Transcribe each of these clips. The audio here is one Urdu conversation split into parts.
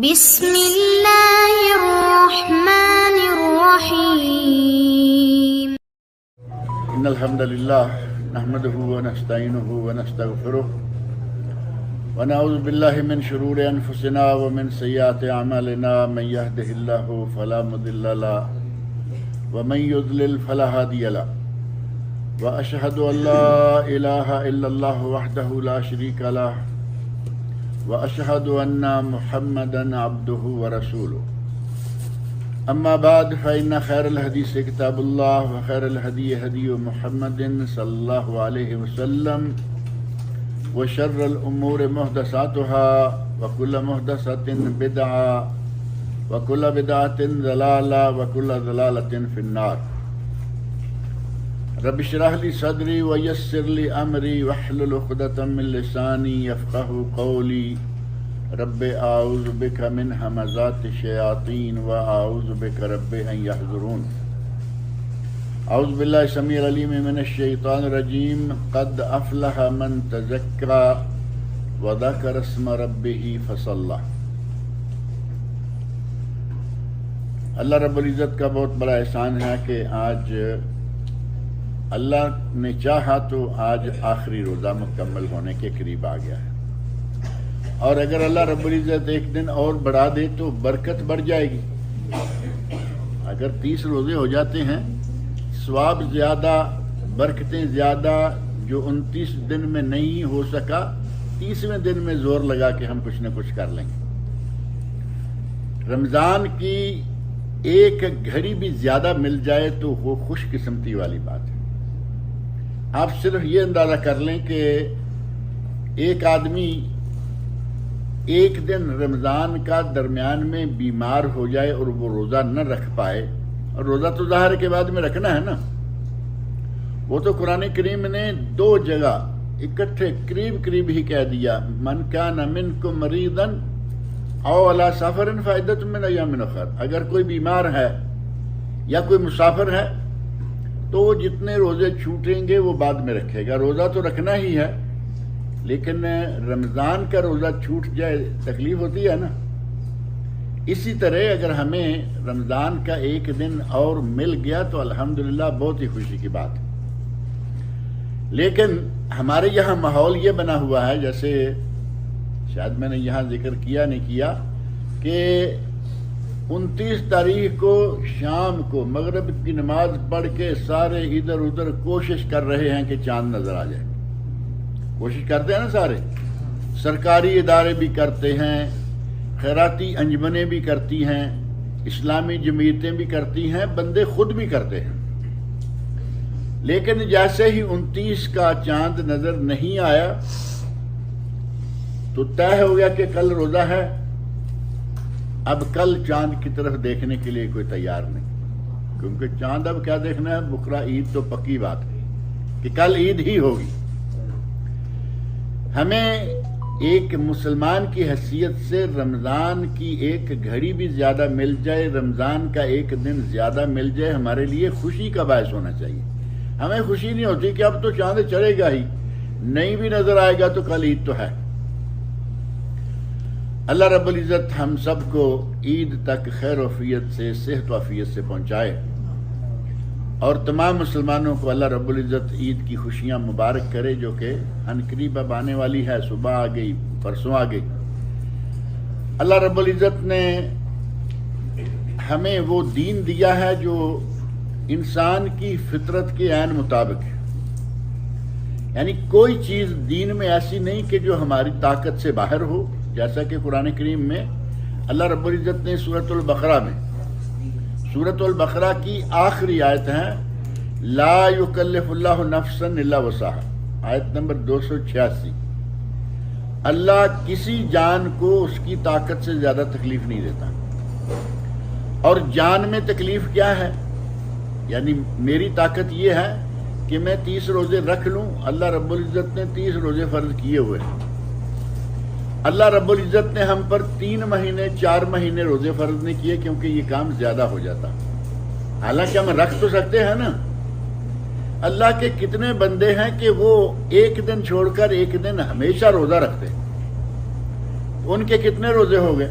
بسم اللہ الرحمن الرحیم ان الحمد للہ نحمده ونستعینه ونستغفره ونعوذ باللہ من شرور انفسنا ومن سیئات اعمالنا من يهده الله فلا مضل له ومن يضلل فلا هادي له واشهد ان لا اله الا الله وحده لا شريك له واشهد ان محمدا عبده ورسوله اما بعد فان خير الحديث كتاب الله وخير الهدي هدي محمد صلى الله عليه وسلم وشر الامور محدثاتها وكل محدثة بدعة وكل بدعة ضلالة وكل ضلالة في النار. رب اشرح لي صدري ويسر لي امري واحلل عقدة من لساني يفقهوا قولي. رب اعوذ بك من همزات الشياطين واعوذ بك رب ان يحضرون. اعوذ بالله السميع العليم من الشيطان الرجيم. قد افلح من تزكى وذكر اسم ربه فصلى. اللہ رب العزت کا بہت بڑا احسان ہے کہ آج اللہ نے چاہا تو آج آخری روزہ مکمل ہونے کے قریب آ گیا ہے، اور اگر اللہ رب العزت ایک دن اور بڑھا دے تو برکت بڑھ جائے گی. اگر 30 روزے ہو جاتے ہیں، ثواب زیادہ، برکتیں زیادہ. جو 29 دن میں نہیں ہو سکا، 30ویں دن میں زور لگا کہ ہم کچھ نہ کچھ کر لیں گے. رمضان کی ایک گھڑی بھی زیادہ مل جائے تو وہ خوش قسمتی والی بات ہے. آپ صرف یہ اندازہ کر لیں کہ ایک آدمی ایک دن رمضان کا درمیان میں بیمار ہو جائے اور وہ روزہ نہ رکھ پائے، اور روزہ تو ظاہر کے بعد میں رکھنا ہے نا. وہ تو قرآن کریم نے 2 جگہ اکٹھے قریب ہی کہہ دیا، من کان منکم مریضا او علی سفر فعدۃ من ایام اخر. اگر کوئی بیمار ہے یا کوئی مسافر ہے تو وہ جتنے روزے چھوٹیں گے وہ بعد میں رکھے گا. روزہ تو رکھنا ہی ہے، لیکن رمضان کا روزہ چھوٹ جائے تکلیف ہوتی ہے نا. اسی طرح اگر ہمیں رمضان کا ایک دن اور مل گیا تو الحمدللہ بہت ہی خوشی کی بات ہے. لیکن ہمارے یہاں ماحول یہ بنا ہوا ہے، جیسے شاید میں نے یہاں ذکر کیا نہیں کیا، کہ 29 تاریخ کو شام کو مغرب کی نماز پڑھ کے سارے ادھر ادھر کوشش کر رہے ہیں کہ چاند نظر آ جائے. کوشش کرتے ہیں نا سارے، سرکاری ادارے بھی کرتے ہیں، خیراتی انجمنیں بھی کرتی ہیں، اسلامی جمعیتیں بھی کرتی ہیں، بندے خود بھی کرتے ہیں. لیکن جیسے ہی 29 کا چاند نظر نہیں آیا تو طے ہو گیا کہ کل روزہ ہے. اب کل چاند کی طرف دیکھنے کے لیے کوئی تیار نہیں، کیونکہ چاند اب کیا دیکھنا ہے، بکرا عید تو پکی بات ہے کہ کل عید ہی ہوگی. ہمیں ایک مسلمان کی حیثیت سے رمضان کی ایک گھڑی بھی زیادہ مل جائے، رمضان کا ایک دن زیادہ مل جائے، ہمارے لیے خوشی کا باعث ہونا چاہیے. ہمیں خوشی نہیں ہوتی کہ اب تو چاند چڑھے گا ہی، نہیں بھی نظر آئے گا تو کل عید تو ہے. اللہ رب العزت ہم سب کو عید تک خیر و عافیت سے، صحت و عافیت سے پہنچائے، اور تمام مسلمانوں کو اللہ رب العزت عید کی خوشیاں مبارک کرے، جو کہ عنقریب اب آنے والی ہے. صبح آ گئی، پرسوں آ گئی. اللہ رب العزت نے ہمیں وہ دین دیا ہے جو انسان کی فطرت کے عین مطابق ہے. یعنی کوئی چیز دین میں ایسی نہیں کہ جو ہماری طاقت سے باہر ہو. جیسا کہ قرآن کریم میں اللہ رب العزت نے سورۃ البقرہ کی آخری آیت ہے، لا یکلف اللہ نفسا الا وسعہا، آیت نمبر 286. اللہ کسی جان کو اس کی طاقت سے زیادہ تکلیف نہیں دیتا. اور جان میں تکلیف کیا ہے؟ یعنی میری طاقت یہ ہے کہ میں 30 روزے رکھ لوں. اللہ رب العزت نے 30 روزے فرض کیے ہوئے ہیں. اللہ رب العزت نے ہم پر 3 مہینے 4 مہینے روزے فرض نہیں کیے، کیونکہ یہ کام زیادہ ہو جاتا. حالانکہ ہم رکھ تو سکتے ہیں نا. اللہ کے کتنے بندے ہیں کہ وہ ایک دن چھوڑ کر ایک دن ہمیشہ روزہ رکھتے ہیں. ان کے کتنے روزے ہو گئے؟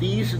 30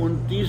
29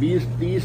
20-30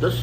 10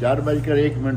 4:01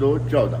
2 14।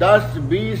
10, 20,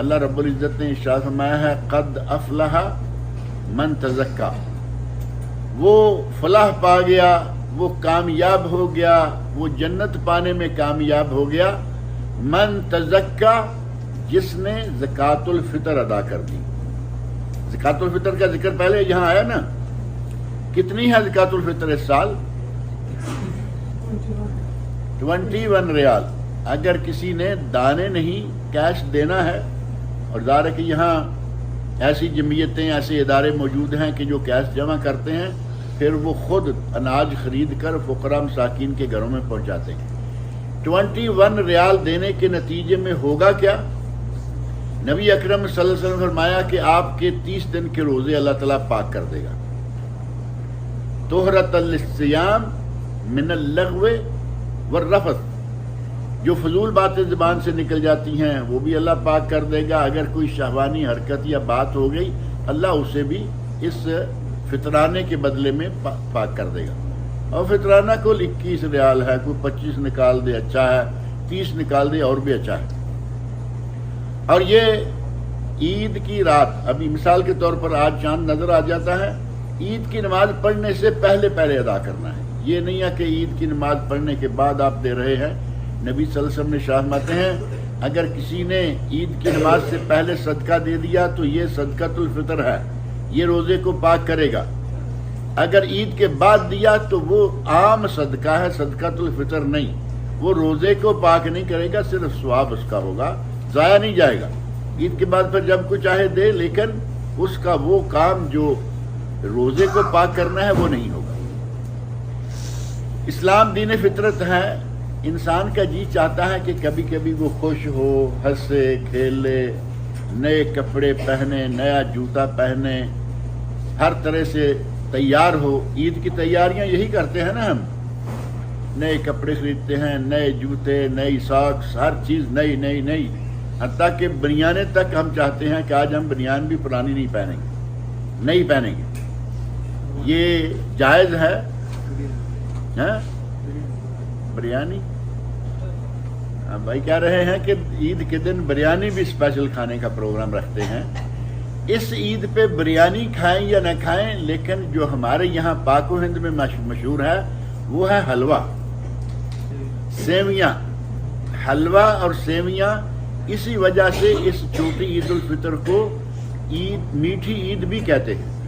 اللہ رب العزت نے ارشاد فرمایا ہے قد افلح من تزکا، وہ فلاح پا گیا، وہ کامیاب ہو گیا، وہ جنت پانے میں کامیاب ہو گیا، من تزکا، جس نے زکوٰۃ الفطر ادا کر دی۔ زکوٰۃ الفطر کا ذکر پہلے یہاں آیا نا، کتنی ہے زکوٰۃ الفطر اس سال؟ 21 ریال۔ اگر کسی نے دانے نہیں کیش دینا ہے، اور ظاہر ہے کہ یہاں ایسی جمعیتیں ایسے ادارے موجود ہیں کہ جو کیش جمع کرتے ہیں، پھر وہ خود اناج خرید کر فقراء مساکین کے گھروں میں پہنچاتے ہیں۔ 21 ریال دینے کے نتیجے میں ہوگا کیا؟ نبی اکرم صلی اللہ علیہ وسلم نے فرمایا کہ آپ کے 30 دن کے روزے اللہ تعالیٰ پاک کر دے گا۔ طہرۃ للصیام من اللغو والرفث، جو فضول باتیں زبان سے نکل جاتی ہیں وہ بھی اللہ پاک کر دے گا۔ اگر کوئی شہوانی حرکت یا بات ہو گئی، اللہ اسے بھی اس فطرانے کے بدلے میں پاک کر دے گا۔ اور فطرانہ کل 21 ریال ہے، کوئی 25 نکال دے اچھا ہے، 30 نکال دے اور بھی اچھا ہے۔ اور یہ عید کی رات، ابھی مثال کے طور پر آج چاند نظر آ جاتا ہے، عید کی نماز پڑھنے سے پہلے ادا کرنا ہے۔ یہ نہیں ہے کہ عید کی نماز پڑھنے کے بعد آپ دے رہے ہیں۔ نبی صلی اللہ علیہ وسلم نے فرماتے ہیں اگر کسی نے عید کی نماز سے پہلے صدقہ دے دیا تو یہ صدقۃ الفطر ہے، یہ روزے کو پاک کرے گا۔ اگر عید کے بعد دیا تو وہ عام صدقہ ہے، صدقۃ الفطر نہیں، وہ روزے کو پاک نہیں کرے گا، صرف ثواب اس کا ہوگا، ضائع نہیں جائے گا۔ عید کے بعد پھر جب کچھ چاہے دے، لیکن اس کا وہ کام جو روزے کو پاک کرنا ہے وہ نہیں ہوگا۔ اسلام دین فطرت ہے۔ انسان کا جی چاہتا ہے کہ کبھی کبھی وہ خوش ہو، ہنسے کھیلے، نئے کپڑے پہنے، نیا جوتا پہنے، ہر طرح سے تیار ہو۔ عید کی تیاریاں یہی کرتے ہیں نا، ہم نئے کپڑے خریدتے ہیں، نئے جوتے، نئی ساکس، ہر چیز نئی نئی نئی، حتیٰ کہ بنیانیں تک ہم چاہتے ہیں کہ آج ہم بنیان بھی پرانی نہیں پہنیں گے، نہیں پہنیں گے۔ یہ جائز ہے؟ بریانی بھائی کہہ رہے ہیں کہ عید کے دن بریانی بھی اسپیشل کھانے کا پروگرام رکھتے ہیں۔ اس عید پہ بریانی کھائیں یا نہ کھائیں، لیکن جو ہمارے یہاں پاک و ہند میں مشہور ہے وہ ہے حلوہ، سیویاں۔ حلوہ اور سیویاں، اسی وجہ سے اس چھوٹی عید الفطر کو میٹھی عید بھی کہتے ہیں۔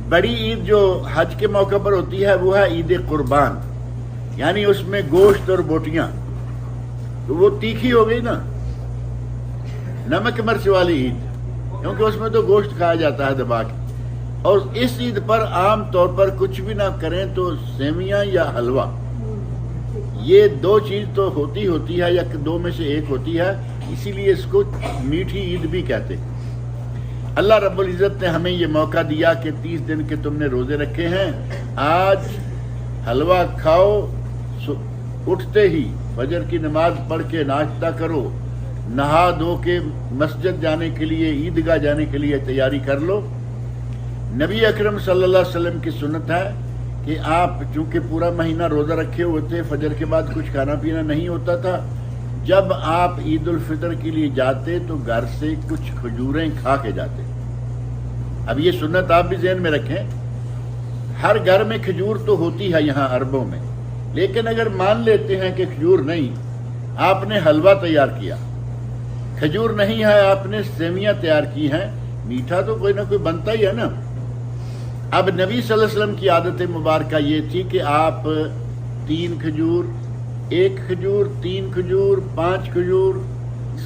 بڑی عید جو حج کے موقع پر ہوتی ہے وہ ہے عید قربان، یعنی اس میں گوشت اور بوٹیاں، تو وہ تیکھی ہو گئی نا، نمک مرچ والی عید، کیونکہ اس میں تو گوشت کھایا جاتا ہے دبا کے۔ اور اس عید پر عام طور پر کچھ بھی نہ کریں تو سیویاں یا حلوہ، یہ دو چیز تو ہوتی ہے یا دو میں سے ایک ہوتی ہے، اسی لیے اس کو میٹھی عید بھی کہتے ہیں۔ اللہ رب العزت نے ہمیں یہ موقع دیا کہ 30 دن کے تم نے روزے رکھے ہیں، آج حلوہ کھاؤ، اٹھتے ہی فجر کی نماز پڑھ کے ناشتہ کرو، نہا دھو کے مسجد جانے کے لیے، عیدگاہ جانے کے لیے تیاری کر لو۔ نبی اکرم صلی اللہ علیہ وسلم کی سنت ہے کہ آپ چونکہ پورا مہینہ روزہ رکھے ہوئے تھے، فجر کے بعد کچھ کھانا پینا نہیں ہوتا تھا، جب آپ عید الفطر کے لیے جاتے تو گھر سے کچھ کھجوریں کھا کے جاتے۔ اب یہ سنت آپ بھی ذہن میں رکھیں، ہر گھر میں کھجور تو ہوتی ہے یہاں عربوں میں، لیکن اگر مان لیتے ہیں کہ کھجور نہیں، آپ نے حلوہ تیار کیا، کھجور نہیں ہے آپ نے سیویاں تیار کی ہیں، میٹھا تو کوئی نہ کوئی بنتا ہی ہے نا۔ اب نبی صلی اللہ علیہ وسلم کی عادت مبارکہ یہ تھی کہ آپ 3 کھجور، 1 کھجور، 3 کھجور، 5 کھجور،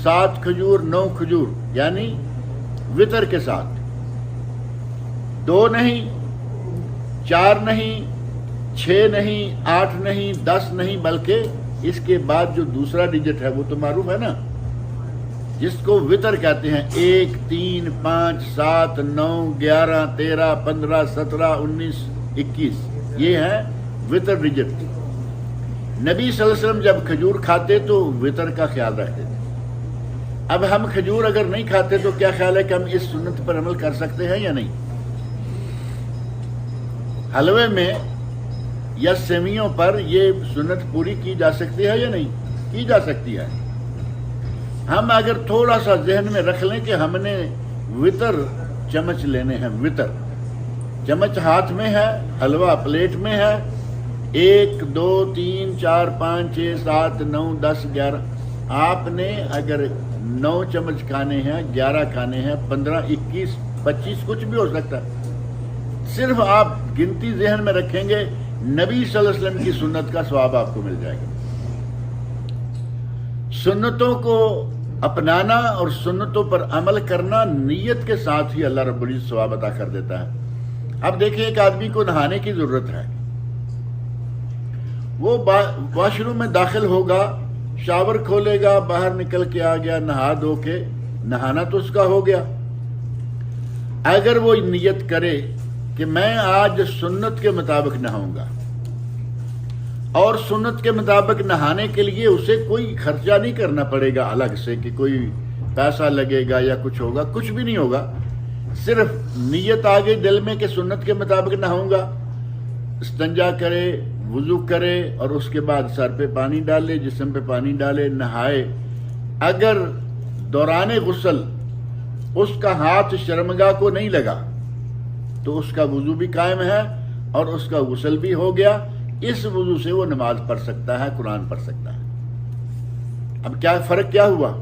7 کھجور، 9 کھجور، یعنی وطر کے ساتھ 2 نہیں، 4 نہیں، 6 نہیں، 8 نہیں، 10 نہیں، بلکہ اس کے بعد جو دوسرا ڈیجٹ ہے وہ تو معروف ہے نا، جس کو وطر کہتے ہیں، 1، 3، 5، 7، 9، 11، 13، 15، 17، 19، 21، یہ ہے وطر ڈیجٹ۔ نبی صلی اللہ علیہ وسلم جب کھجور کھاتے تو وطر کا خیال رکھتے تھے۔ اب ہم کھجور اگر نہیں کھاتے تو کیا خیال ہے کہ ہم اس سنت پر عمل کر سکتے ہیں یا نہیں؟ حلوے میں یا سیویوں پر یہ سنت پوری کی جا سکتی ہے یا نہیں؟ کی جا سکتی ہے۔ ہم اگر تھوڑا سا ذہن میں رکھ لیں کہ ہم نے وطر چمچ لینے ہیں، وطر چمچ ہاتھ میں ہے، حلوہ پلیٹ میں ہے، 1 2 3 4 5 6 7 9 10 11، آپ نے اگر 9 چمچ کھانے ہیں، 11 کھانے ہیں، 15 21 25 کچھ بھی ہو سکتا ہے، صرف آپ گنتی ذہن میں رکھیں گے، نبی صلی اللہ علیہ وسلم کی سنت کا ثواب آپ کو مل جائے گا۔ سنتوں کو اپنانا اور سنتوں پر عمل کرنا نیت کے ساتھ ہی اللہ رب العزت ثواب عطا کر دیتا ہے۔ اب دیکھیں، ایک آدمی کو نہانے کی ضرورت ہے، وہ واش روم میں داخل ہوگا، شاور کھولے گا، باہر نکل کے آ گیا، نہا دھو کے، نہانا تو اس کا ہو گیا۔ اگر وہ نیت کرے کہ میں آج سنت کے مطابق نہاؤں گا، اور سنت کے مطابق نہانے کے لیے اسے کوئی خرچہ نہیں کرنا پڑے گا الگ سے کہ کوئی پیسہ لگے گا یا کچھ ہوگا، کچھ بھی نہیں ہوگا، صرف نیت آ گئی دل میں کہ سنت کے مطابق نہاؤں گا، استنجا کرے، وضو کرے، اور اس کے بعد سر پہ پانی ڈالے، جسم پہ پانی ڈالے، نہائے۔ اگر دوران غسل اس کا ہاتھ شرمگاہ کو نہیں لگا تو اس کا وضو بھی قائم ہے اور اس کا غسل بھی ہو گیا، اس وضو سے وہ نماز پڑھ سکتا ہے، قرآن پڑھ سکتا ہے۔ اب کیا فرق کیا ہوا؟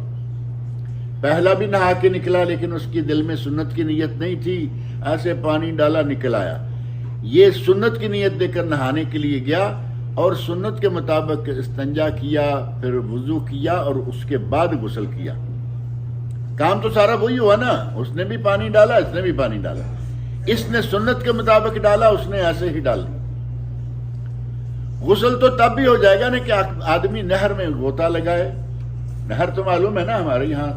پہلا بھی نہا کے نکلا لیکن اس کی دل میں سنت کی نیت نہیں تھی، ایسے پانی ڈالا نکل آیا۔ یہ سنت کی نیت دے کر نہانے کے لیے گیا اور سنت کے مطابق استنجا کیا، پھر وضو کیا اور اس کے بعد غسل کیا۔ کام تو سارا وہی ہوا نا، اس نے بھی پانی ڈالا، اس نے بھی پانی ڈالا، اس نے سنت کے مطابق ڈالا، اس نے ایسے ہی ڈال دیا۔ غسل تو تب بھی ہو جائے گا نا کہ آدمی نہر میں غوطہ لگائے۔ نہر تو معلوم ہے نا، ہمارے یہاں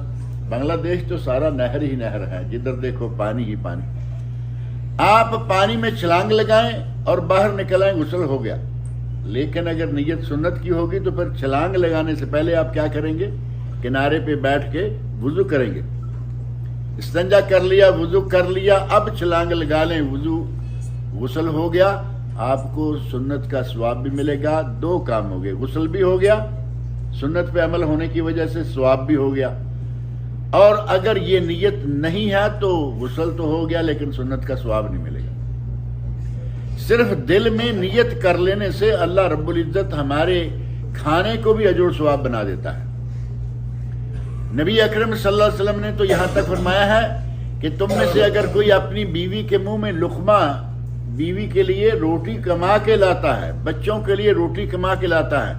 بنگلہ دیش تو سارا نہر ہی نہر ہے، جدھر دیکھو پانی ہی پانی۔ آپ پانی میں چھلانگ لگائیں اور باہر نکل آئیں، غسل ہو گیا۔ لیکن اگر نیت سنت کی ہوگی تو پھر چھلانگ لگانے سے پہلے آپ کیا کریں گے؟ کنارے پہ بیٹھ کے وضو کریں گے۔ استنجا کر لیا، وضو کر لیا، اب چھلانگ لگا لیں، وضو غسل ہو گیا، آپ کو سنت کا ثواب بھی ملے گا۔ 2 کام ہو گئے، غسل بھی ہو گیا، سنت پہ عمل ہونے کی وجہ سے ثواب بھی ہو گیا۔ اور اگر یہ نیت نہیں ہے تو غسل تو ہو گیا لیکن سنت کا ثواب نہیں ملے گا۔ صرف دل میں نیت کر لینے سے اللہ رب العزت ہمارے کھانے کو بھی اجر و ثواب بنا دیتا ہے۔ نبی اکرم صلی اللہ علیہ وسلم نے تو یہاں تک فرمایا ہے کہ تم میں سے اگر کوئی اپنی بیوی کے منہ میں لقمہ، بیوی کے لیے روٹی کما کے لاتا ہے، بچوں کے لیے روٹی کما کے لاتا ہے،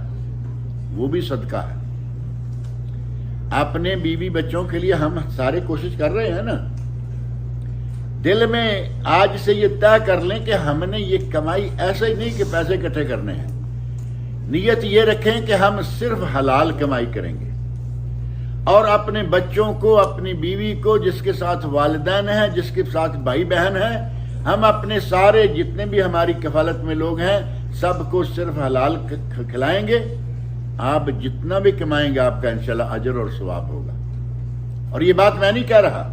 وہ بھی صدقہ ہے۔ اپنے بیوی بچوں کے لیے ہم سارے کوشش کر رہے ہیں نا، دل میں آج سے یہ طے کر لیں کہ ہم نے یہ کمائی ایسا ہی نہیں کہ پیسے اکٹھے کرنے ہیں، نیت یہ رکھیں کہ ہم صرف حلال کمائی کریں گے، اور اپنے بچوں کو، اپنی بیوی کو، جس کے ساتھ والدین ہیں، جس کے ساتھ بھائی بہن ہیں، ہم اپنے سارے جتنے بھی ہماری کفالت میں لوگ ہیں سب کو صرف حلال کھلائیں گے۔ آپ جتنا بھی کمائیں گے آپ کا انشاءاللہ اجر اور ثواب ہوگا۔ اور یہ بات میں نہیں کہہ رہا،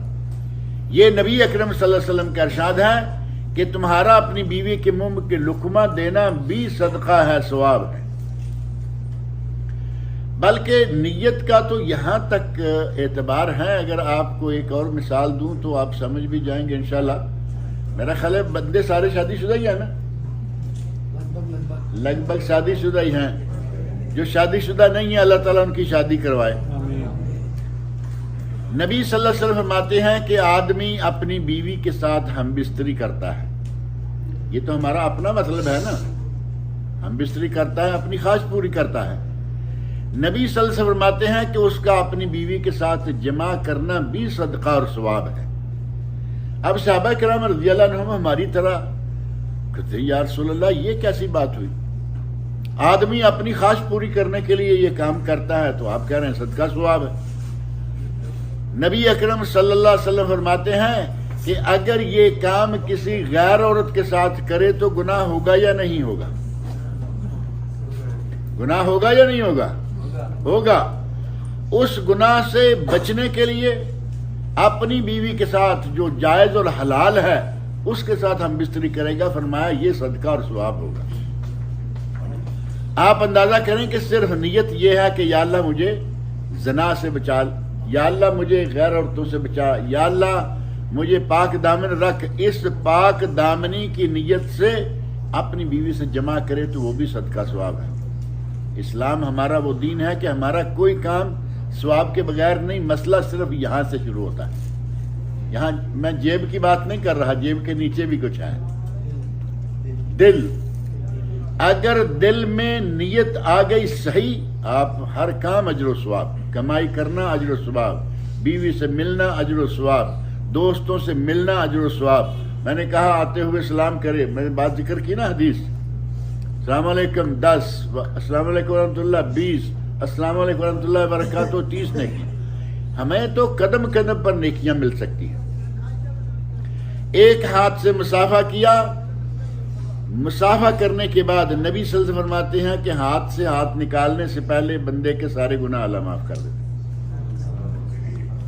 یہ نبی اکرم صلی اللہ علیہ وسلم کا ارشاد ہے کہ تمہارا اپنی بیوی کے منہ کے لقمہ دینا بھی صدقہ ہے، ثواب ہے۔ بلکہ نیت کا تو یہاں تک اعتبار ہے، اگر آپ کو ایک اور مثال دوں تو آپ سمجھ بھی جائیں گے انشاءاللہ۔ میرا خیال ہے بندے سارے شادی شدہ ہی ہیں نا، لگ بھگ شادی شدہ ہی ہیں۔ جو شادی شدہ نہیں ہیں اللہ تعالیٰ ان کی شادی کروائے۔ نبی صلی اللہ علیہ وسلم فرماتے ہیں کہ آدمی اپنی بیوی کے ساتھ ہم بستری کرتا ہے، یہ تو ہمارا اپنا مطلب ہے نا، ہم بستری کرتا ہے، اپنی خواہش پوری کرتا ہے۔ نبی صلی اللہ علیہ وسلم فرماتے ہیں کہ اس کا اپنی بیوی کے ساتھ جمع کرنا بھی صدقہ اور ثواب ہے۔ اب صحابہ کرام رضی اللہ عنہم ہماری طرح کہتے ہیں یا رسول اللہ یہ کیسی بات ہوئی، آدمی اپنی خواہش پوری کرنے کے لیے یہ کام کرتا ہے تو آپ کہہ رہے ہیں صدقہ ثواب ہے۔ نبی اکرم صلی اللہ علیہ وسلم فرماتے ہیں کہ اگر یہ کام کسی غیر عورت کے ساتھ کرے تو گناہ ہوگا یا نہیں ہوگا؟ گناہ ہوگا یا نہیں ہوگا؟ ہوگا۔ اس گناہ سے بچنے کے لیے اپنی بیوی کے ساتھ جو جائز اور حلال ہے اس کے ساتھ ہم بستری کرے گا، فرمایا یہ صدقہ اور ثواب ہوگا۔ آپ اندازہ کریں کہ صرف نیت یہ ہے کہ یا اللہ مجھے زنا سے بچا، یا اللہ مجھے غیر عورتوں سے بچا، یا اللہ مجھے پاک دامن رکھ، اس پاک دامنی کی نیت سے اپنی بیوی سے جمع کرے تو وہ بھی صدقہ ثواب ہے۔ اسلام ہمارا وہ دین ہے کہ ہمارا کوئی کام ثواب کے بغیر نہیں، مسئلہ صرف یہاں سے شروع ہوتا ہے۔ یہاں میں جیب کی بات نہیں کر رہا، جیب کے نیچے بھی کچھ ہے، دل۔ اگر دل میں نیت آ گئی صحیح، آپ ہر کام اجر و ثواب، کمائی کرنا اجر و ثواب، بیوی سے ملنا اجر و ثواب، دوستوں سے ملنا اجر و ثواب۔ میں نے کہا آتے ہوئے سلام کرے، میں نے بات ذکر کی نا حدیث، السلام علیکم 10، السلام علیکم ورحمۃ اللہ 20، السلام علیکم ورحمۃ اللہ وبرکاتہ 30 نیکی۔ ہمیں تو قدم قدم پر نیکیاں مل سکتی ہیں۔ ایک ہاتھ سے مصافحہ کیا، مصافحہ کرنے کے بعد نبی صلی اللہ علیہ وسلم فرماتے ہیں کہ ہاتھ سے ہاتھ نکالنے سے پہلے بندے کے سارے گناہ اللہ معاف کر دیتے۔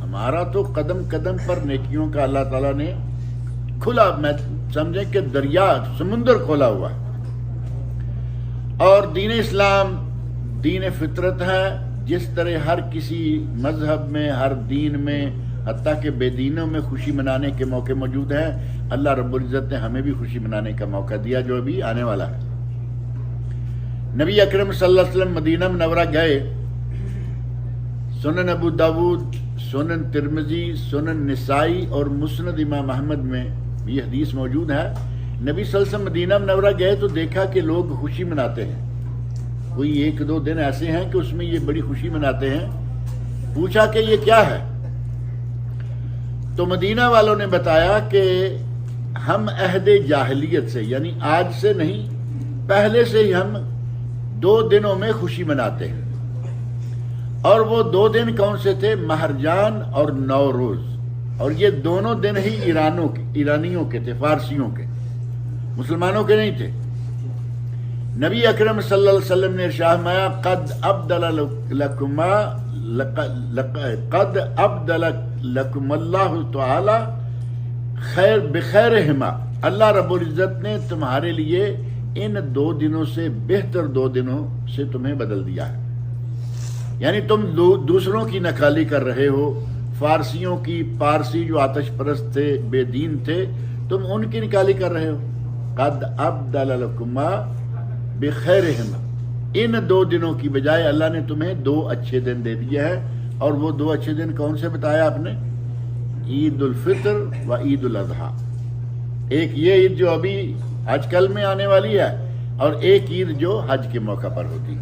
ہمارا تو قدم قدم پر نیکیوں کا اللہ تعالیٰ نے کھلا، میں سمجھیں کہ دریا سمندر کھولا ہوا ہے۔ اور دین اسلام دین فطرت ہے، جس طرح ہر کسی مذہب میں، ہر دین میں، حتیٰ کہ بے دینوں میں خوشی منانے کے موقع موجود ہیں، اللہ رب العزت نے ہمیں بھی خوشی منانے کا موقع دیا جو ابھی آنے والا ہے۔ نبی اکرم صلی اللہ علیہ وسلم مدینہ منورہ گئے، سنن ابو داود، سنن ترمذی، سنن نسائی اور مسند امام احمد میں یہ حدیث موجود ہے۔ نبی صلی اللہ علیہ وسلم مدینہ منورہ گئے تو دیکھا کہ لوگ خوشی مناتے ہیں، کوئی 1-2 دن ایسے ہیں کہ اس میں یہ بڑی خوشی مناتے ہیں۔ پوچھا کہ یہ کیا ہے؟ تو مدینہ والوں نے بتایا کہ ہم عہد جاہلیت سے، یعنی آج سے نہیں، پہلے سے ہی ہم 2 دنوں میں خوشی مناتے ہیں۔ اور وہ 2 دن کون سے تھے؟ مہرجان اور نوروز، اور یہ دونوں دن ہی ایرانیوں کے تھے، فارسیوں کے، مسلمانوں کے نہیں تھے۔ نبی اکرم صلی اللہ علیہ وسلم نے ارشاد فرمایا قد ابدل لکم اللہ تعالی خیر بخیرہما، اللہ رب العزت نے تمہارے لیے ان 2 دنوں سے بہتر 2 دنوں سے تمہیں بدل دیا ہے۔ یعنی تم دوسروں کی نکالی کر رہے ہو، فارسیوں کی، پارسی جو آتش پرست تھے، بے دین تھے، تم ان کی نکالی کر رہے ہو۔ قد ابدل لکما بخیرہما، ان 2 دنوں کی بجائے اللہ نے تمہیں 2 اچھے دن دے دیے ہیں۔ اور وہ 2 اچھے دن کون سے بتایا آپ نے؟ عید الفطر و عید الاضحیٰ۔ ایک یہ عید جو ابھی آج کل میں آنے والی ہے، اور ایک عید جو حج کے موقع پر ہوتی ہے۔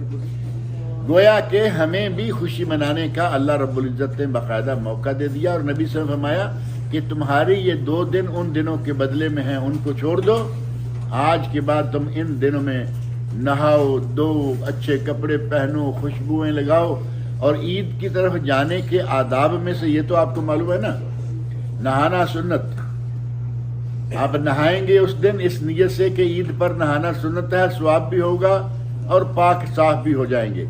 گویا کہ ہمیں بھی خوشی منانے کا اللہ رب العزت نے باقاعدہ موقع دے دیا، اور نبی صلی اللہ علیہ وسلم نے فرمایا کہ تمہاری یہ 2 دن ان دنوں کے بدلے میں ہیں، ان کو چھوڑ دو۔ آج کے بعد تم ان دنوں میں نہاؤ، دو، اچھے کپڑے پہنو، خوشبوئیں لگاؤ۔ اور عید کی طرف جانے کے آداب میں سے یہ تو آپ کو معلوم ہے نا، نہانا سنت۔ آپ نہائیں گے اس دن اس نیت سے کہ عید پر نہانا سنت ہے، ثواب بھی ہوگا اور پاک صاف بھی ہو جائیں گے۔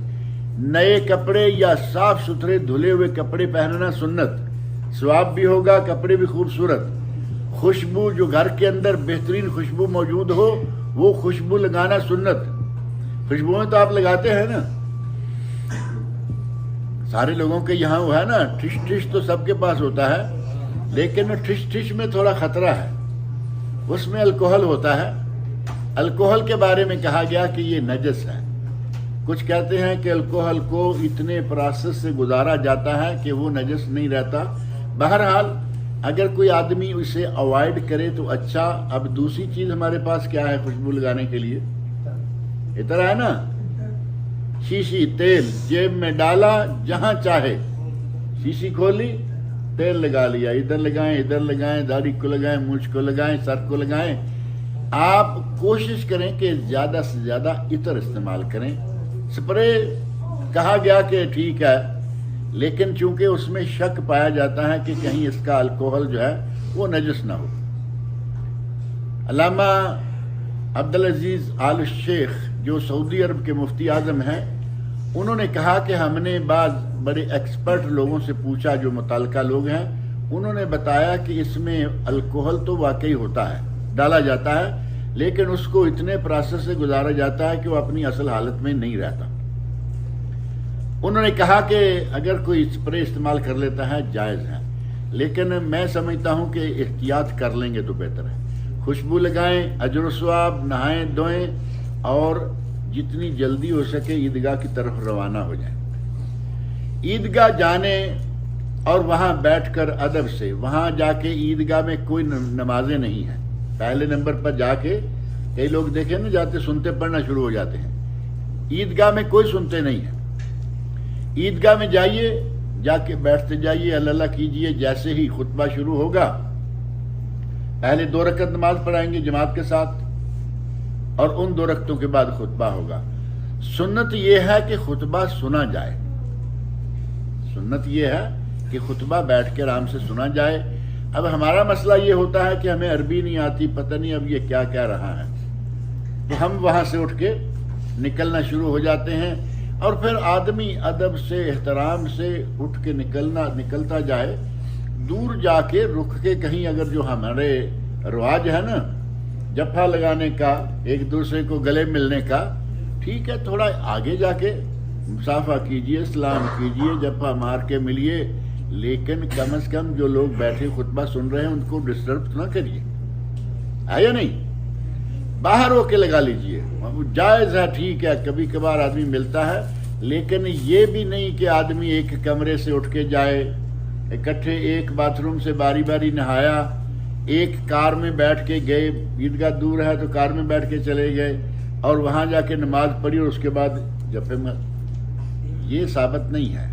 نئے کپڑے یا صاف ستھرے دھلے ہوئے کپڑے پہننا سنت، ثواب بھی ہوگا، کپڑے بھی خوبصورت۔ خوشبو جو گھر کے اندر بہترین خوشبو موجود ہو وہ خوشبو لگانا سنت۔ خوشبوئیں تو آپ لگاتے ہیں نا، سارے لوگوں کے یہاں وہ ہے نا، ٹھش ٹھش تو سب کے پاس ہوتا ہے، لیکن ٹھش ٹھش میں تھوڑا خطرہ ہے، اس میں الکوہل ہوتا ہے۔ الکوہل کے بارے میں کہا گیا کہ یہ نجس ہے۔ کچھ کہتے ہیں کہ الکوہل کو اتنے پروسیس سے گزارا جاتا ہے کہ وہ نجس نہیں رہتا۔ بہرحال اگر کوئی آدمی اسے اوائڈ کرے تو اچھا۔ اب دوسری چیز ہمارے پاس کیا ہے خوشبو لگانے کے لیے؟ اتنا ہے نا، شیشی، تیل جیب میں ڈالا، جہاں چاہے شیشی کھولی، تیل لگا لیا، ادھر لگائیں، ادھر لگائیں، داڑھی کو لگائیں، مونچھ کو لگائیں، سر کو لگائیں۔ آپ کوشش کریں کہ زیادہ سے زیادہ عطر استعمال کریں۔ سپرے کہا گیا کہ ٹھیک ہے، لیکن چونکہ اس میں شک پایا جاتا ہے کہ کہیں اس کا الکوہل جو ہے وہ نجس نہ ہو۔ علامہ عبدالعزیز آل الشیخ جو سعودی عرب کے مفتی اعظم ہیں، انہوں نے کہا کہ ہم نے بعض بڑے ایکسپرٹ لوگوں سے پوچھا جو متعلقہ لوگ ہیں، انہوں نے بتایا کہ اس میں الکوہل تو واقعی ہوتا ہے، ڈالا جاتا ہے، لیکن اس کو اتنے پروسیس سے گزارا جاتا ہے کہ وہ اپنی اصل حالت میں نہیں رہتا۔ انہوں نے کہا کہ اگر کوئی اسپرے استعمال کر لیتا ہے جائز ہے، لیکن میں سمجھتا ہوں کہ احتیاط کر لیں گے تو بہتر ہے۔ خوشبو لگائیں، اجر و ثواب، نہائیں دھوئیں اور جتنی جلدی ہو سکے عیدگاہ کی طرف روانہ ہو جائیں۔ عیدگاہ جانے اور وہاں بیٹھ کر ادب سے، وہاں جا کے عیدگاہ میں کوئی نمازیں نہیں ہیں۔ پہلے نمبر پر جا کے کئی لوگ دیکھیں نا جاتے سنتے پڑھنا شروع ہو جاتے ہیں، عیدگاہ میں کوئی سنتے نہیں ہیں۔ عیدگاہ میں جائیے، جا کے بیٹھتے جائیے، اللہ اللہ کیجئے۔ جیسے ہی خطبہ شروع ہوگا پہلے 2 رکعت نماز پڑھائیں گے جماعت کے ساتھ، اور ان 2 رکعتوں کے بعد خطبہ ہوگا۔ سنت یہ ہے کہ خطبہ سنا جائے، سنت یہ ہے کہ خطبہ بیٹھ کے آرام سے سنا جائے۔ اب ہمارا مسئلہ یہ ہوتا ہے کہ ہمیں عربی نہیں آتی، پتہ نہیں اب یہ کیا کہہ رہا ہے، تو ہم وہاں سے اٹھ کے نکلنا شروع ہو جاتے ہیں، اور پھر آدمی ادب سے احترام سے اٹھ کے نکلتا جائے، دور جا کے رک کے کہیں اگر جو ہمارے رواج ہے نا جپھا لگانے کا، ایک دوسرے کو گلے ملنے کا، ٹھیک ہے تھوڑا آگے جا کے مصافحہ کیجئے، سلام کیجئے، جپھا مار کے ملیے، لیکن کم از کم جو لوگ بیٹھے خطبہ سن رہے ہیں ان کو ڈسٹرب نہ کریے، ہے یا نہیں؟ باہر ہو کے لگا لیجئے، جائز ہے، ٹھیک ہے، کبھی کبھار آدمی ملتا ہے، لیکن یہ بھی نہیں کہ آدمی ایک کمرے سے اٹھ کے جائے، اکٹھے ایک باتھ روم سے باری باری نہایا، ایک کار میں بیٹھ کے گئے، عیدگاہ دور ہے تو کار میں بیٹھ کے چلے گئے اور وہاں جا کے نماز پڑھی اور اس کے بعد جپے میں، یہ ثابت نہیں ہے۔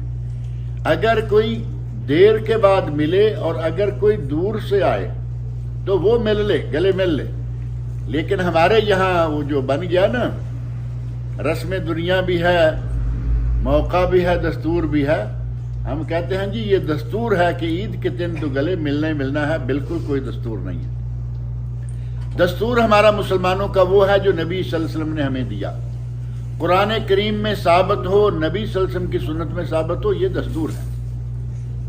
اگر کوئی دیر کے بعد ملے اور اگر کوئی دور سے آئے تو وہ مل لے، گلے مل لے، لیکن ہمارے یہاں وہ جو بن گیا نا، رسم دنیا بھی ہے، موقع بھی ہے، دستور بھی ہے، ہم کہتے ہیں جی یہ دستور ہے کہ عید کے دن تو گلے ملنا ہے، بالکل کوئی دستور نہیں ہے۔ دستور ہمارا مسلمانوں کا وہ ہے جو نبی صلی اللہ علیہ وسلم نے ہمیں دیا، قرآن کریم میں ثابت ہو، نبی صلی اللہ علیہ وسلم کی سنت میں ثابت ہو، یہ دستور ہے۔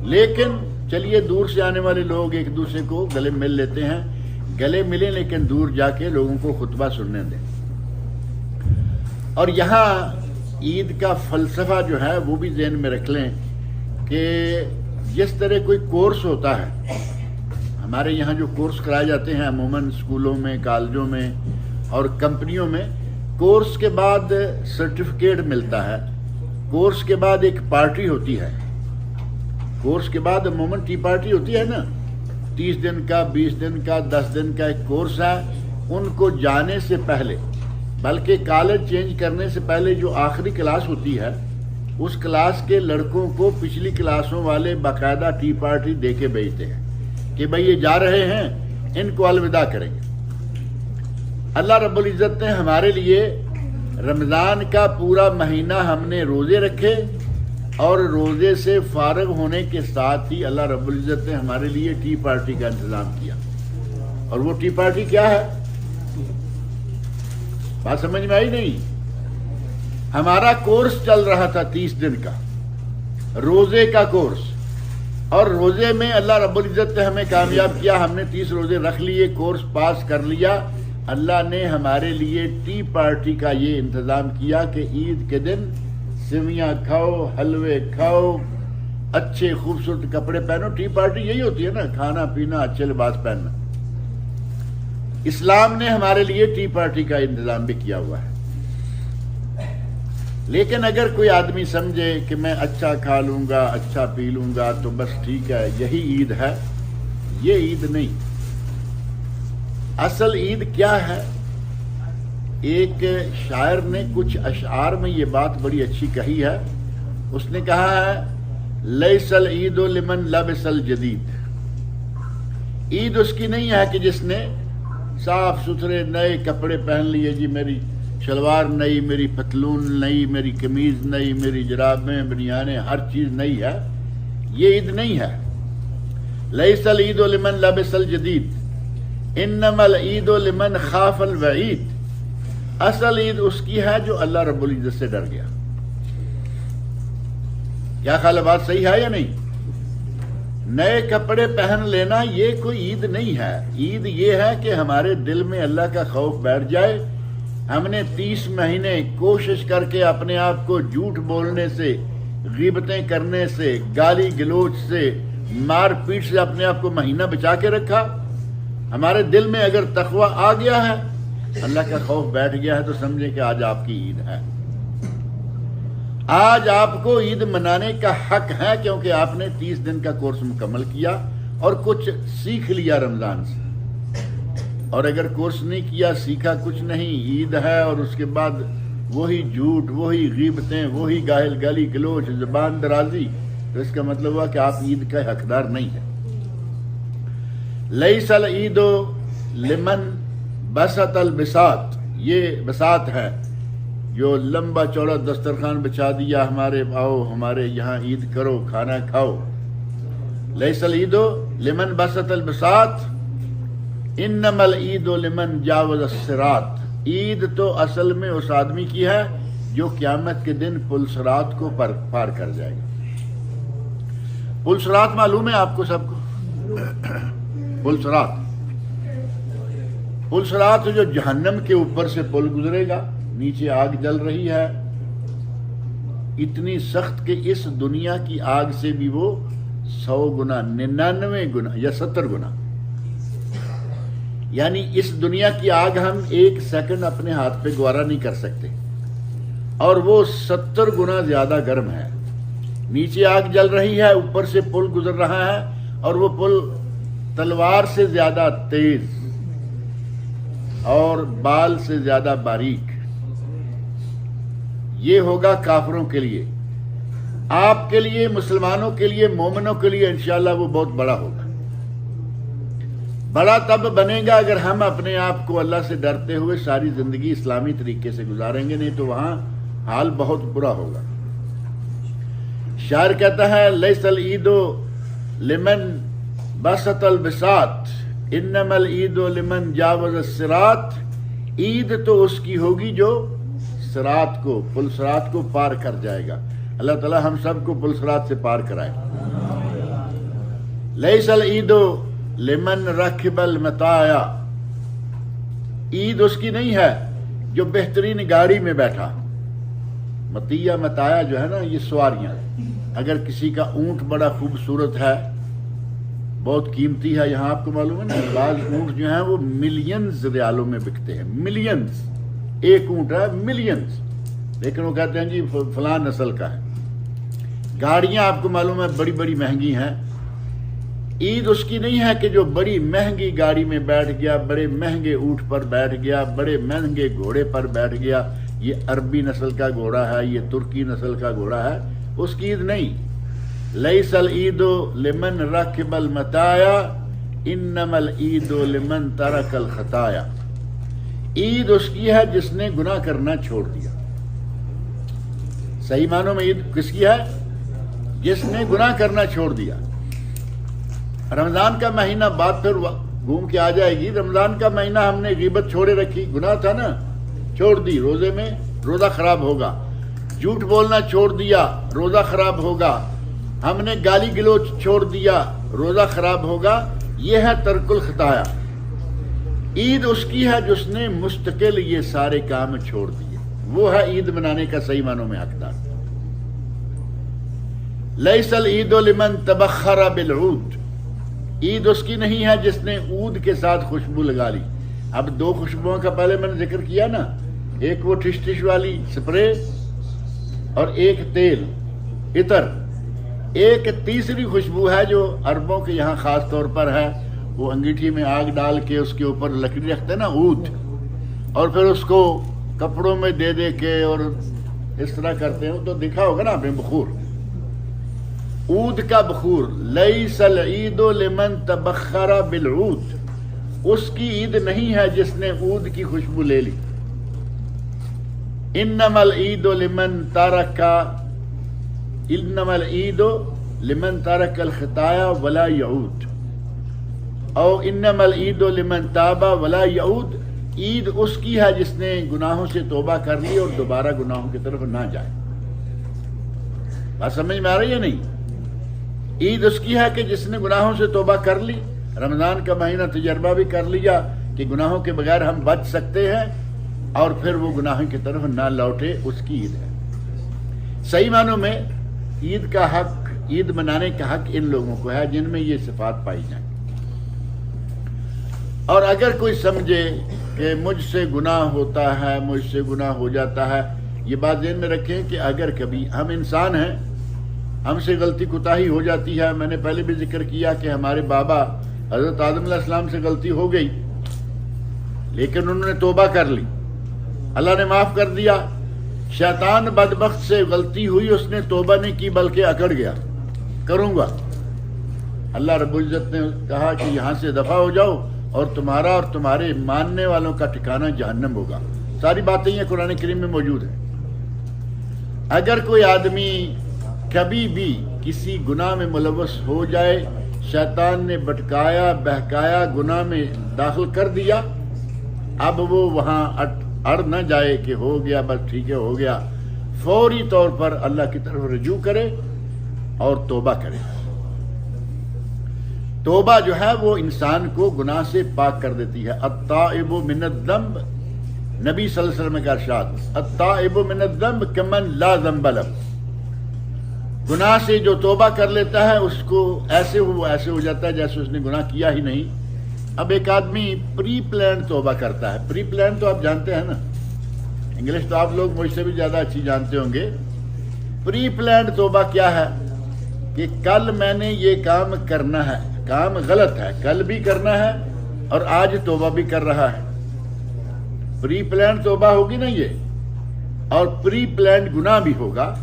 لیکن چلیے دور سے آنے والے لوگ ایک دوسرے کو گلے مل لیتے ہیں، گلے ملیں لیکن دور جا کے لوگوں کو خطبہ سننے دیں۔ اور یہاں عید کا فلسفہ جو ہے وہ بھی ذہن میں رکھ لیں کہ جس طرح کوئی کورس ہوتا ہے، ہمارے یہاں جو کورس کرائے جاتے ہیں عموماً اسکولوں میں، کالجوں میں اور کمپنیوں میں، کورس کے بعد سرٹیفکیٹ ملتا ہے، کورس کے بعد ایک پارٹی ہوتی ہے، کورس کے بعد عموماً ٹی پارٹی ہوتی ہے نا، 30 دن کا، 20 دن کا، 10 دن کا ایک کورس ہے۔ ان کو جانے سے پہلے، بلکہ کالج چینج کرنے سے پہلے جو آخری کلاس ہوتی ہے، اس کلاس کے لڑکوں کو پچھلی کلاسوں والے باقاعدہ ٹی پارٹی دے کے بھیجتے ہیں کہ بھئی یہ جا رہے ہیں، ان کو الوداع کریں گے۔ اللہ رب العزت نے ہمارے لیے رمضان کا پورا مہینہ ہم نے روزے رکھے، اور روزے سے فارغ ہونے کے ساتھ ہی اللہ رب العزت نے ہمارے لیے ٹی پارٹی کا انتظام کیا۔ اور وہ ٹی پارٹی کیا ہے؟ بات سمجھ میں آئی نہیں؟ ہمارا کورس چل رہا تھا 30 دن کا، روزے کا کورس، اور روزے میں اللہ رب العزت نے ہمیں کامیاب کیا، ہم نے 30 روزے رکھ لیے، کورس پاس کر لیا۔ اللہ نے ہمارے لیے ٹی پارٹی کا یہ انتظام کیا کہ عید کے دن سویاں کھاؤ، حلوے کھاؤ، اچھے خوبصورت کپڑے پہنو۔ ٹی پارٹی یہی ہوتی ہے نا، کھانا پینا، اچھے لباس پہننا۔ اسلام نے ہمارے لیے ٹی پارٹی کا انتظام بھی کیا ہوا ہے۔ لیکن اگر کوئی آدمی سمجھے کہ میں اچھا کھا لوں گا، اچھا پی لوں گا تو بس ٹھیک ہے، یہی عید ہے، یہ عید نہیں۔ اصل عید کیا ہے؟ ایک شاعر نے کچھ اشعار میں یہ بات بڑی اچھی کہی ہے، اس نے کہا ہے لیس العید لمن لبس الجدید، عید اس کی نہیں ہے کہ جس نے صاف ستھرے نئے کپڑے پہن لیے، جی میری شلوار نئی، میری پتلون نئی، میری قمیض نئی، میری جرابیں، بنیانیں، ہر چیز نئی ہے، یہ عید نہیں ہے۔ لیس العید لمن لبس الجدید انما العید لمن خاف الوعید، اصل عید اس کی ہے جو اللہ رب العزت سے ڈر گیا۔ کیا خیال ہے، بات صحیح ہے یا نہیں؟ نئے کپڑے پہن لینا یہ کوئی عید نہیں ہے، عید یہ ہے کہ ہمارے دل میں اللہ کا خوف بیٹھ جائے، ہم نے 30 مہینے کوشش کر کے اپنے آپ کو جھوٹ بولنے سے، غیبتیں کرنے سے، گالی گلوچ سے، مار پیٹ سے اپنے آپ کو مہینہ بچا کے رکھا؟ ہمارے دل میں اگر تقوی آ گیا ہے، اللہ کا خوف بیٹھ گیا ہے، تو سمجھیں کہ آج آپ کی عید ہے۔ آج آپ کو عید منانے کا حق ہے، کیونکہ آپ نے 30 دن کا کورس مکمل کیا اور کچھ سیکھ لیا رمضان سے۔ اور اگر کورس نہیں کیا، سیکھا کچھ نہیں، عید ہے اور اس کے بعد وہی جھوٹ، وہی غیبتیں، وہی گالی گلوچ، زبان درازی، تو اس کا مطلب ہوا کہ آپ عید کا حقدار نہیں ہیں۔ لیس العید لمن بسط البساط، یہ بساط ہے جو لمبا چوڑا دسترخوان بچھا دیا، ہمارے آؤ ہمارے یہاں عید کرو، کھانا کھاؤ۔ لیس العید لمن بسط البساط انما العید لمن جاوز الصراط، عید تو اصل میں اس آدمی کی ہے جو قیامت کے دن پل صراط کو پار کر جائے گا۔ پل صراط معلوم ہے آپ کو سب کو؟ پل صراط جو جہنم کے اوپر سے پل گزرے گا، نیچے آگ جل رہی ہے، اتنی سخت کہ اس دنیا کی آگ سے بھی وہ 100 گنا، 99 گنا یا 70 گنا، یعنی اس دنیا کی آگ ہم 1 سیکنڈ اپنے ہاتھ پہ گوارا نہیں کر سکتے، اور وہ 70 گنا زیادہ گرم ہے۔ نیچے آگ جل رہی ہے، اوپر سے پل گزر رہا ہے، اور وہ پل تلوار سے زیادہ تیز اور بال سے زیادہ باریک۔ یہ ہوگا کافروں کے لیے، آپ کے لیے، مسلمانوں کے لیے، مومنوں کے لیے انشاءاللہ وہ بہت بڑا ہوگا۔ بڑا تب بنے گا اگر ہم اپنے آپ کو اللہ سے ڈرتے ہوئے ساری زندگی اسلامی طریقے سے گزاریں گے، نہیں تو وہاں حال بہت برا ہوگا۔ شاعر کہتا ہے لیس العید لمن بسط البساط انما العید لمن جاوز الصراط، عید تو اس کی ہوگی جو صراط کو، پل صراط کو پار کر جائے گا۔ اللہ تعالی ہم سب کو پل صراط سے پار کرائے۔ لیس العید لمن رکب المطایا، عید اس کی نہیں ہے جو بہترین گاڑی میں بیٹھا۔ مطیہ مطایا جو ہے نا، یہ سواریاں، اگر کسی کا اونٹ بڑا خوبصورت ہے، بہت قیمتی ہے، یہاں آپ کو معلوم ہے نا بعض اونٹ جو ہیں وہ ملینز ریالوں میں بکتے ہیں، ملینز، ایک اونٹ ہے ملینز، لیکن وہ کہتے ہیں جی فلاں نسل کا ہے۔ گاڑیاں آپ کو معلوم ہے بڑی بڑی مہنگی ہیں، عید اس کی نہیں ہے کہ جو بڑی مہنگی گاڑی میں بیٹھ گیا، بڑے مہنگے اونٹ پر بیٹھ گیا، بڑے مہنگے گھوڑے پر بیٹھ گیا، یہ عربی نسل کا گھوڑا ہے، یہ ترکی نسل کا گھوڑا ہے، اس کی عید نہیں۔ لیس العید لمن رکب المطایا انما العید لمن ترک الخطایا، عید اس کی ہے جس نے گناہ کرنا چھوڑ دیا۔ صحیح معنوں میں عید کس کی ہے؟ جس نے گناہ کرنا چھوڑ دیا۔ رمضان کا مہینہ بعد پھر گھوم کے آ جائے گی، رمضان کا مہینہ ہم نے غیبت چھوڑے رکھی، گناہ تھا نا، چھوڑ دی، روزے میں روزہ خراب ہوگا، جھوٹ بولنا چھوڑ دیا، روزہ خراب ہوگا، ہم نے گالی گلوچ چھوڑ دیا، روزہ خراب ہوگا، یہ ہے ترک الخطایا۔ عید اس کی ہے جس نے مستقل یہ سارے کام چھوڑ دیے، وہ ہے عید منانے کا صحیح معنوں میں حقدار۔ لیس العید لمن تبخر بالعود، عید اس کی نہیں ہے جس نے عود کے ساتھ خوشبو لگا لی۔ اب 2 خوشبوؤں کا پہلے میں نے ذکر کیا نا، ایک وہ ٹش ٹش والی سپرے اور ایک تیل عطر، ایک تیسری خوشبو ہے جو عربوں کے یہاں خاص طور پر ہے، وہ انگیٹھی میں آگ ڈال کے اس کے اوپر لکڑی رکھتے ہیں نا عود، اور پھر اس کو کپڑوں میں دے دے کے اور اس طرح کرتے ہیں، تو دکھا ہوگا نا آپ نے بخور، عود کا بخور۔ لیس العید لمن تبخر بالعود، اس کی عید نہیں ہے جس نے عود کی خوشبو لے لی۔ انما العید لمن ترک، انما العید لمن ترک الخطایا ولا یعود، او انما العید لمن تاب ولا یعود، عید اس کی ہے جس نے گناہوں سے توبہ کر لی اور دوبارہ گناہوں کی طرف نہ جائے۔ بات سمجھ میں آ رہی ہے نہیں؟ عید اس کی ہے کہ جس نے گناہوں سے توبہ کر لی، رمضان کا مہینہ تجربہ بھی کر لیا کہ گناہوں کے بغیر ہم بچ سکتے ہیں، اور پھر وہ گناہوں کی طرف نہ لوٹے، اس کی عید ہے۔ صحیح معنوں میں عید کا حق، عید منانے کا حق ان لوگوں کو ہے جن میں یہ صفات پائی جائیں۔ اور اگر کوئی سمجھے کہ مجھ سے گناہ ہوتا ہے، مجھ سے گناہ ہو جاتا ہے، یہ بات ذہن میں رکھیں کہ اگر کبھی ہم انسان ہیں، ہم سے غلطی کوتاہی ہو جاتی ہے۔ میں نے پہلے بھی ذکر کیا کہ ہمارے بابا حضرت آدم علیہ السلام سے غلطی ہو گئی، لیکن انہوں نے توبہ کر لی، اللہ نے معاف کر دیا۔ شیطان بدبخت سے غلطی ہوئی، اس نے توبہ نہیں کی بلکہ اکڑ گیا، کروں گا۔ اللہ رب العزت نے کہا کہ یہاں سے دفع ہو جاؤ اور تمہارا اور تمہارے ماننے والوں کا ٹھکانہ جہنم ہوگا۔ ساری باتیں یہ قرآن کریم میں موجود ہیں۔ اگر کوئی آدمی کبھی بھی کسی گناہ میں ملوث ہو جائے، شیطان نے بھٹکایا بہکایا، گناہ میں داخل کر دیا، اب وہ وہاں اڑ نہ جائے کہ ہو گیا بس ٹھیک ہے ہو گیا، فوری طور پر اللہ کی طرف رجوع کرے اور توبہ کرے۔ توبہ جو ہے وہ انسان کو گناہ سے پاک کر دیتی ہے۔ التائب من الذنب، نبی صلی اللہ علیہ وسلم کا ارشاد، التائب من الذنب کمن لا ذنب لہ، گناہ سے جو توبہ کر لیتا ہے اس کو ایسے ہو جاتا ہے جیسے اس نے گناہ کیا ہی نہیں۔ اب ایک آدمی پری پلان توبہ کرتا ہے، پری پلان تو آپ جانتے ہیں نا، انگلش تو آپ لوگ مجھ سے بھی زیادہ اچھی جانتے ہوں گے۔ پری پلان توبہ کیا ہے کہ کل میں نے یہ کام کرنا ہے، کام غلط ہے، کل بھی کرنا ہے اور آج توبہ بھی کر رہا ہے، پری پلان توبہ ہوگی نا یہ، اور پری پلان گناہ بھی ہوگا۔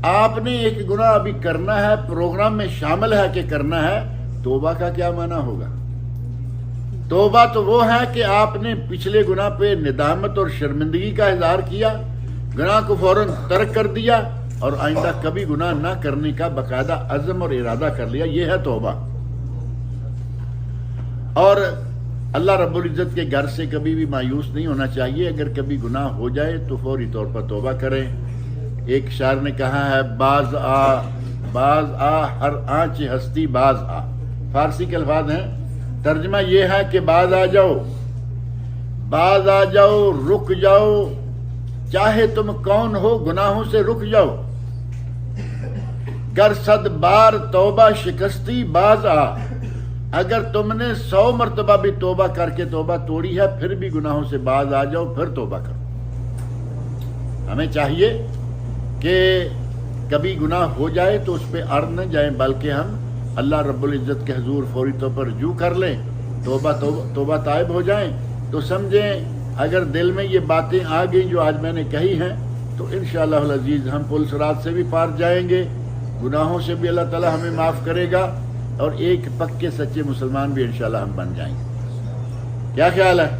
آپ نے ایک گناہ ابھی کرنا ہے، پروگرام میں شامل ہے کہ کرنا ہے، توبہ کا کیا معنی ہوگا؟ توبہ تو وہ ہے کہ آپ نے پچھلے گناہ پہ ندامت اور شرمندگی کا اظہار کیا، گناہ کو فوراً ترک کر دیا اور آئندہ کبھی گناہ نہ کرنے کا باقاعدہ عزم اور ارادہ کر لیا، یہ ہے توبہ۔ اور اللہ رب العزت کے گھر سے کبھی بھی مایوس نہیں ہونا چاہیے۔ اگر کبھی گناہ ہو جائے تو فوری طور پر توبہ کریں۔ ایک شاعر نے کہا ہے، باز آ ہر آنچ ہستی باز آ، فارسی کے الفاظ ہیں، ترجمہ یہ ہے کہ باز آ جاؤ، رک جاؤ، چاہے تم کون ہو گناہوں سے رک جاؤ، گر صد بار توبہ شکستی باز آ، اگر تم نے 100 مرتبہ بھی توبہ کر کے توبہ توڑی ہے پھر بھی گناہوں سے باز آ جاؤ، پھر توبہ کرو۔ ہمیں چاہیے کہ کبھی گناہ ہو جائے تو اس پہ اڑ نہ جائیں، بلکہ ہم اللہ رب العزت کے حضور فوری طور پر رجوع کر لیں، توبہ طائب ہو جائیں۔ تو سمجھیں اگر دل میں یہ باتیں آ گئیں جو آج میں نے کہی ہیں تو انشاءاللہ العزیز ہم پل صراط سے بھی پار جائیں گے، گناہوں سے بھی اللہ تعالی ہمیں معاف کرے گا، اور ایک پکے سچے مسلمان بھی انشاءاللہ ہم بن جائیں گے۔ کیا خیال ہے؟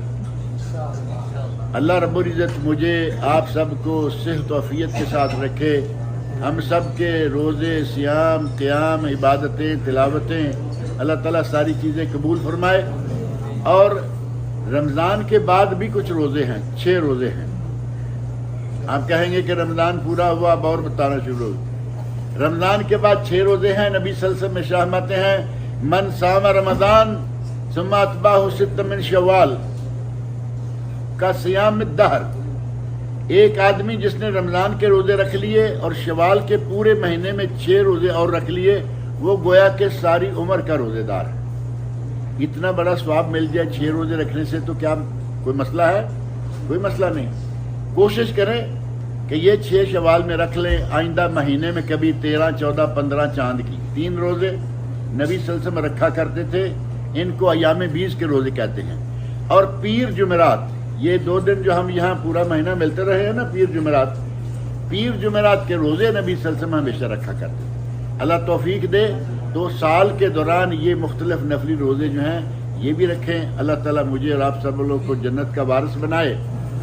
اللہ رب العزت مجھے آپ سب کو صحت و عافیت کے ساتھ رکھے، ہم سب کے روزے، صیام، قیام، عبادتیں، تلاوتیں اللہ تعالیٰ ساری چیزیں قبول فرمائے۔ اور رمضان کے بعد بھی کچھ روزے ہیں، 6 روزے ہیں۔ آپ کہیں گے کہ رمضان پورا ہوا اب اور بتانا شروع ہو۔ رمضان کے بعد 6 روزے ہیں۔ نبی صلی اللہ علیہ وسلم میں شامتے ہیں، من صام رمضان ثم اتبعہ 6 من شوال کا صیام الدہر، ایک آدمی جس نے رمضان کے روزے رکھ لیے اور شوال کے پورے مہینے میں 6 روزے اور رکھ لیے، وہ گویا کہ ساری عمر کا روزے دار ہے۔ اتنا بڑا ثواب مل جائے 6 روزے رکھنے سے تو کیا کوئی مسئلہ ہے؟ کوئی مسئلہ نہیں۔ کوشش کریں کہ یہ 6 شوال میں رکھ لیں، آئندہ مہینے میں کبھی 13، 14، 15 چاند کی 3 روزے نبی صلی اللہ علیہ وسلم رکھا کرتے تھے، ان کو ایام 20 کے روزے کہتے ہیں۔ اور پیر جمعرات، یہ 2 دن جو ہم یہاں پورا مہینہ ملتے رہے ہیں نا، پیر جمعرات کے روزے نبی صلی اللہ علیہ وسلم ہمیشہ رکھا کرتے تھے۔ اللہ توفیق دے تو سال کے دوران یہ مختلف نفلی روزے جو ہیں یہ بھی رکھیں۔ اللہ تعالیٰ مجھے اور آپ سب لوگ کو جنت کا وارث بنائے۔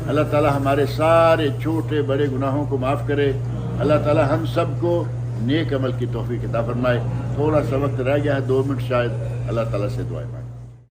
اللہ تعالیٰ ہمارے سارے چھوٹے بڑے گناہوں کو معاف کرے۔ اللہ تعالیٰ ہم سب کو نیک عمل کی توفیق عطا فرمائے۔ تھوڑا سا وقت رہ گیا ہے، 2 منٹ شاید، اللہ تعالیٰ سے دعائیں مانگیں۔